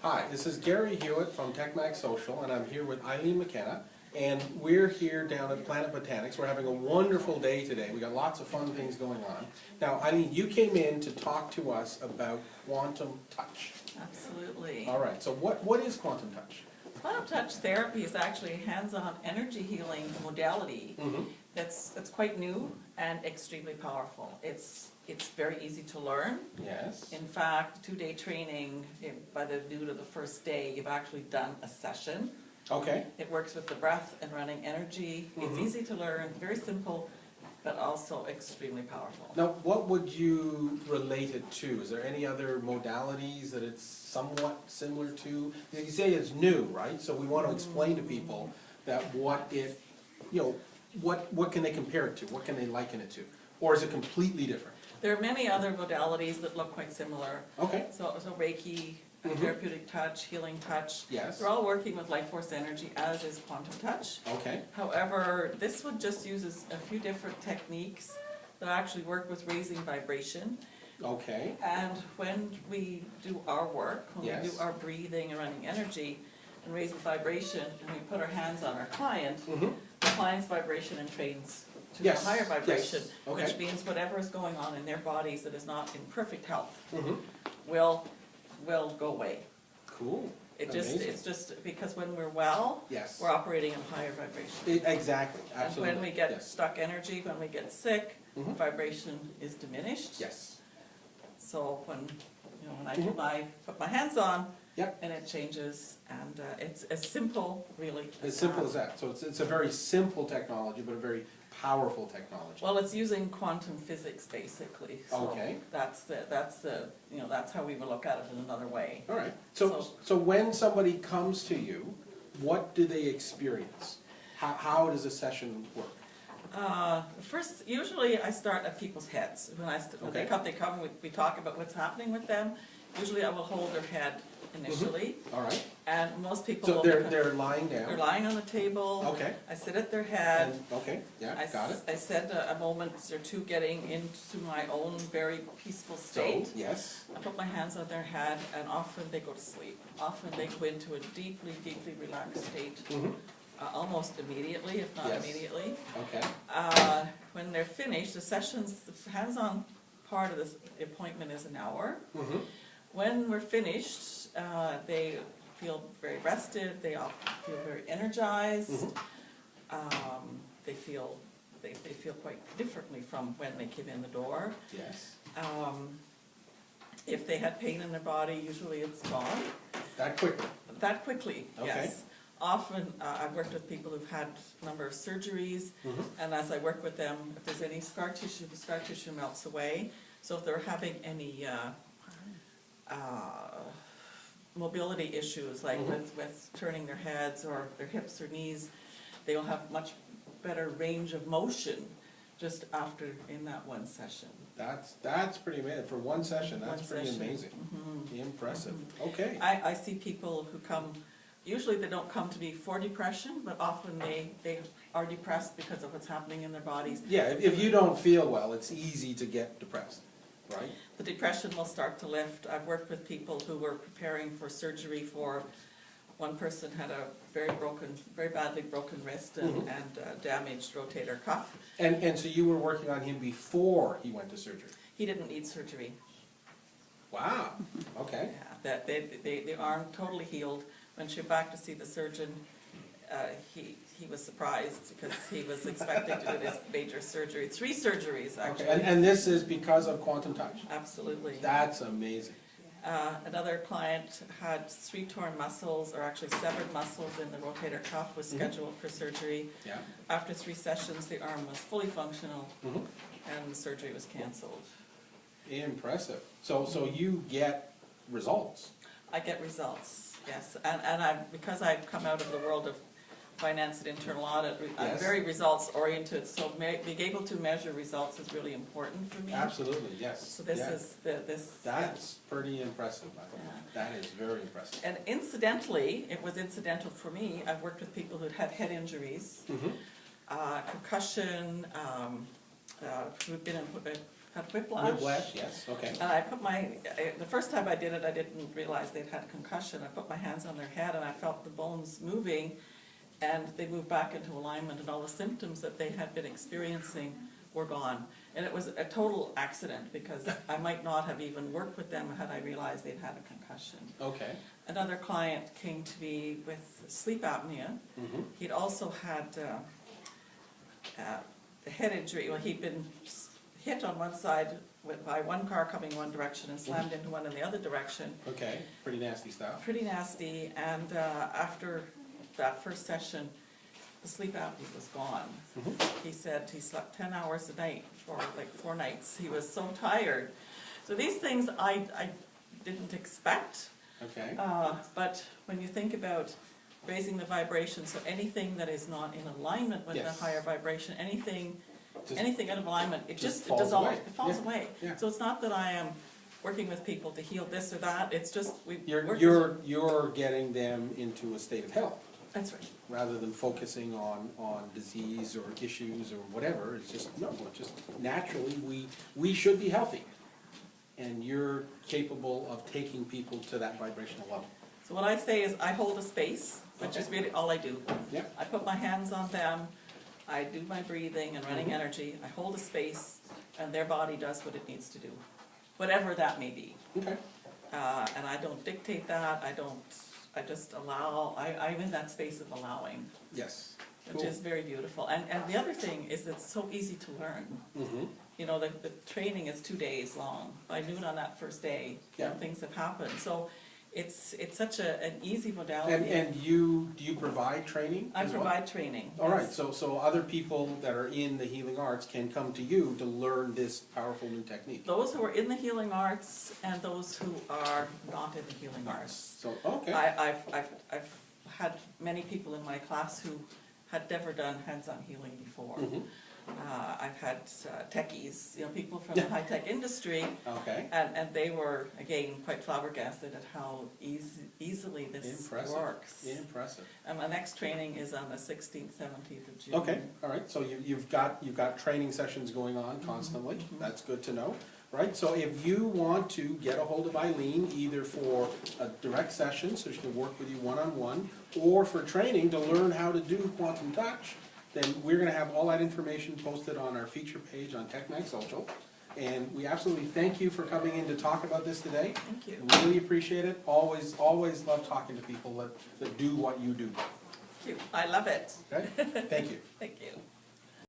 Hi, this is Gary Hewett from TechMag Social, and I'm here with Aileen McKenna, and we're here down at Planet Botanics. We're having a wonderful day today. We got lots of fun things going on. Now, Aileen, you came in to talk to us about quantum touch. Absolutely. All right, so what is quantum touch? Quantum touch therapy is actually a hands-on energy healing modality that's quite new and extremely powerful. It's very easy to learn. Yes. In fact, 2-day training, by the due to the first day, you've actually done a session. Okay. It works with the breath and running energy. It's easy to learn, very simple, but also extremely powerful. Now, what would you relate it to? Is there any other modalities that it's somewhat similar to? You say it's new, right? So we want to explain to people that what can they compare it to? What can they liken it to? Or is it completely different? There are many other modalities that look quite similar. Okay. So Reiki, therapeutic touch, healing touch. Yes. They're all working with life force energy, as is quantum touch. Okay. However, this one just uses a few different techniques that actually work with raising vibration. Okay. And when we do our work, when we do Yes. our breathing and running energy and raise the vibration, and we put our hands on our client, the client's vibration entrains to Yes. a higher vibration, Yes. Okay. which means whatever is going on in their bodies that is not in perfect health will go away. Cool. It's just because when we're well, Yes. we're operating in higher vibration. Exactly. Absolutely. And when we get Yes. stuck energy, when we get sick, vibration is diminished. Yes. So when I put my hands on, Yep. and it changes, and it's as simple, really. As simple as that. So it's a very simple technology, but a very powerful technology. Well, it's using quantum physics basically. So Okay. that's how we would look at it in another way. All right. So when somebody comes to you, what do they experience? How does a session work? First, usually I start at people's heads. When they come, we talk about what's happening with them. Usually I will hold their head initially. All right. And most people So will they're lying down. they're lying on the table. Okay. I sit at their head. Okay. Yeah. Got it. I spend a moment or two getting into my own very peaceful state. So, yes. I put my hands on their head, and often they go to sleep. Often they go into a deeply, deeply relaxed state, almost immediately, if not immediately. Okay. When they're finished, the hands-on part of this appointment is an hour. When we're finished, they feel very rested. They all feel very energized. They feel quite differently from when they came in the door. Yes. If they had pain in their body, usually it's gone. That quickly. That quickly, Okay. yes. Often, I've worked with people who've had a number of surgeries, and as I work with them, if there's any scar tissue, the scar tissue melts away. So if they're having any mobility issues, like with turning their heads or their hips or knees, they will have much better range of motion just after in that one session. That's pretty amazing. For one session, that's pretty session. amazing. Impressive. Okay. I see people who come, usually they don't come to me for depression, but often they are depressed because of what's happening in their bodies. Yeah, if you don't feel well, it's easy to get depressed, right? The depression will start to lift. I've worked with people who were preparing for surgery for, one person had a very badly broken wrist and damaged rotator cuff. And so you were working on him before he went to surgery? He didn't need surgery. Wow, okay. Yeah, the arm totally healed. When she went back to see the surgeon, he was surprised because he was expecting to do this major surgery. 3 surgeries, actually. Okay. And this is because of quantum touch? Absolutely. That's amazing. Another client had 3 torn muscles, or actually severed muscles in the rotator cuff, was scheduled for surgery. Yeah. After 3 sessions, the arm was fully functional, and the surgery was canceled. Impressive. So you get results? I get results, yes. And because I've come out of the world of finance and internal audit, I'm very results oriented, so being able to measure results is really important for me. Absolutely, yes. So this is That's pretty impressive. That is very impressive. And incidentally, it was incidental for me. I've worked with people who'd had head injuries, concussion, who've been had whiplash. Whiplash, yes, okay. And I put the first time I did it, I didn't realize they'd had concussion. I put my hands on their head and I felt the bones moving, and they moved back into alignment, and all the symptoms that they had been experiencing were gone. And it was a total accident, because I might not have even worked with them had I realized they'd had a concussion. Okay. Another client came to me with sleep apnea. He'd also had a head injury. Well, he'd been hit on one side by one car coming one direction and slammed into one in the other direction. Okay, pretty nasty stuff. Pretty nasty, and after that first session, the sleep apnea was gone. He said he slept 10 hours a night for like 4 nights. He was so tired. So these things I didn't expect. Okay. But when you think about raising the vibration, so anything that is not in alignment with Yes. the higher vibration, anything out of alignment, it just it dissolves, away. it falls Yeah. away. Yeah. So it's not that I am working with people to heal this or that, it's just You're getting them into a state of health, That's right. rather than focusing on disease or issues or whatever. It's just, no, it's just naturally, we should be healthy. And you're capable of taking people to that vibrational level. So what I say is I hold a space, which is really all I do. Yeah. I put my hands on them, I do my breathing and running energy, I hold a space, and their body does what it needs to do, whatever that may be. Okay. And I don't dictate that, I just allow, I'm in that space of allowing, Yes. which Cool. is very beautiful. And the other thing is it's so easy to learn. You know, the training is 2 days long. By noon on that first day, you know, Yeah. things have happened. So it's such an easy modality. And do you provide training I as well? provide training. All right, yes. so other people that are in the healing arts can come to you to learn this powerful new technique. Those who are in the healing arts and those who are not in the healing arts. So, okay. I've had many people in my class who had never done hands-on healing before. I've had techies, you know, people from the high-tech industry, Okay. and they were, again, quite flabbergasted at how easily this Impressive. works. Impressive. And my next training is on the 16th, 17th of June. Okay, all right, so you've got training sessions going on constantly, that's good to know, right? So if you want to get a hold of Aileen, either for a direct session, so she can work with you one-on-one, or for training to learn how to do quantum touch, then we're gonna have all that information posted on our feature page on TechMag Social. And we absolutely thank you for coming in to talk about this today. Thank you. Really appreciate it, always love talking to people that do what you do. Thank you. I love it. Okay, thank you. Thank you.